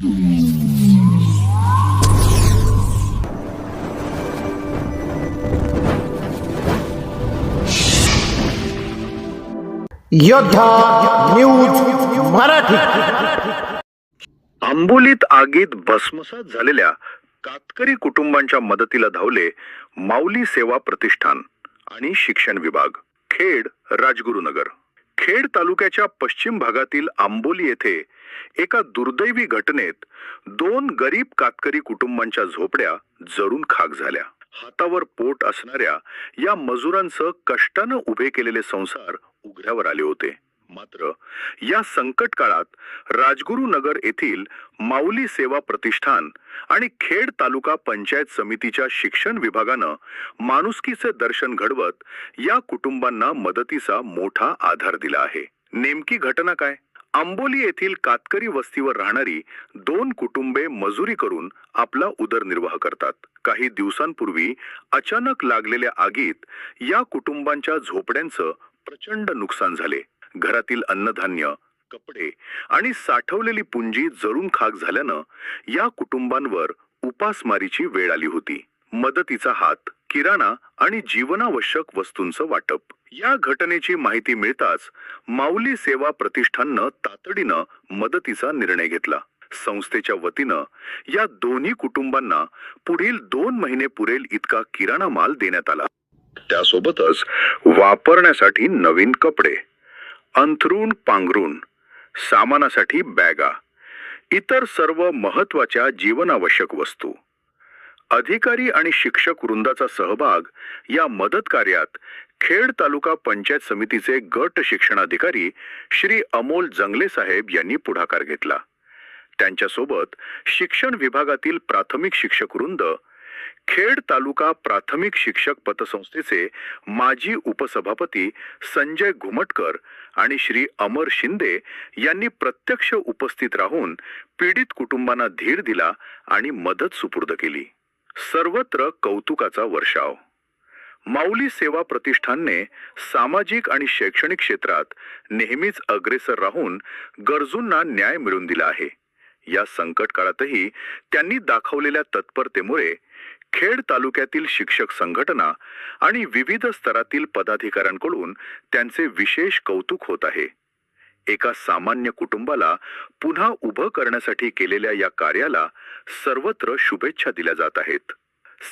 योद्धा न्यूज मराठी. आंबोलीत आगीत भस्मसात झालेल्या कातकरी कुटुंबांच्या मदतीला धावले माऊली सेवा प्रतिष्ठान आणि शिक्षण विभाग. खेड, राजगुरुनगर. खेड तालुक्याच्या पश्चिम भागातील आंबोली येथे एका दुर्दैवी घटनेत 2 गरीब कातकरी कुटुंबांच्या झोपड्या जळून खाक झाल्या. हातावर पोट असणाऱ्या या मजुरांसह कष्टानं उभे केलेले संसार उघड्यावर आले होते. मात्र या संकट काळात राजगुरुनगर येथील माऊली सेवा प्रतिष्ठान आणि खेड तालुका पंचायत समितीच्या शिक्षण विभागानं माणुसकीचे दर्शन घडवत या कुटुंबांना मदतीचा मोठा आधार दिला आहे. नेमकी घटना काय? आंबोली येथील कातकरी वस्तीवर राहणारी 2 कुटुंबे मजुरी करून आपला उदरनिर्वाह करतात. काही दिवसांपूर्वी अचानक लागलेल्या आगीत या कुटुंबांच्या झोपड्यांचं प्रचंड नुकसान झाले. घरातील अन्नधान्य, कपडे आणि साठवलेली पुंजी जळून खाक झाल्यानं या कुटुंबांवर उपासमारीची वेळ आली होती. मदतीचा हात, किराणा आणि जीवनावश्यक वस्तूंचं वाटप. या घटनेची माहिती मिळताच माऊली सेवा प्रतिष्ठाननं तातडीनं मदतीचा निर्णय घेतला. संस्थेच्या वतीनं या दोन्ही कुटुंबांना पुढील 2 महिने पुरेल इतका किराणा माल देण्यात आला. त्यासोबतच वापरण्यासाठी नवीन कपडे, अंथरूण पांघरूण, सामानासाठी बॅगा, इतर सर्व महत्त्वाच्या जीवनावश्यक वस्तू. अधिकारी आणि शिक्षक वृंदाचा सहभाग या मदत कार्यात खेड तालुका पंचायत समितीचे गट शिक्षणाधिकारी श्री अमोल जंगले साहेब यांनी पुढाकार घेतला. त्यांच्यासोबत शिक्षण विभागातील प्राथमिक शिक्षक वृंद, खेड तालुका प्राथमिक शिक्षक पतसंस्थेचे माजी उपसभापती संजय घुमटकर आणि श्री अमर शिंदे यांनी प्रत्यक्ष उपस्थित राहून पीडित कुटुंबांना धीर दिला आणि मदत सुपूर्द केली. सर्वत्र कौतुकाचा वर्षाव. माऊली सेवा प्रतिष्ठानने सामाजिक आणि शैक्षणिक क्षेत्रात नेहमीच अग्रेसर राहून गरजूंना न्याय मिळवून दिला आहे. या संकट काळातही त्यांनी दाखवलेल्या तत्परतेमुळे खेड तालुक्यातील शिक्षक संघटना आणि विविध स्तरातील पदाधिकाऱ्यांकडून त्यांचे विशेष कौतुक होत आहे. एका सामान्य कुटुंबाला पुन्हा उभं करण्यासाठी केलेल्या या कार्याला सर्वत्र शुभेच्छा दिल्या जात आहेत.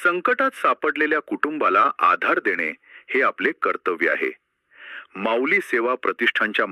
संकटात सापडलेल्या कुटुंबाला आधार देणे हे आपले कर्तव्य आहे. माऊली सेवा प्रतिष्ठानच्या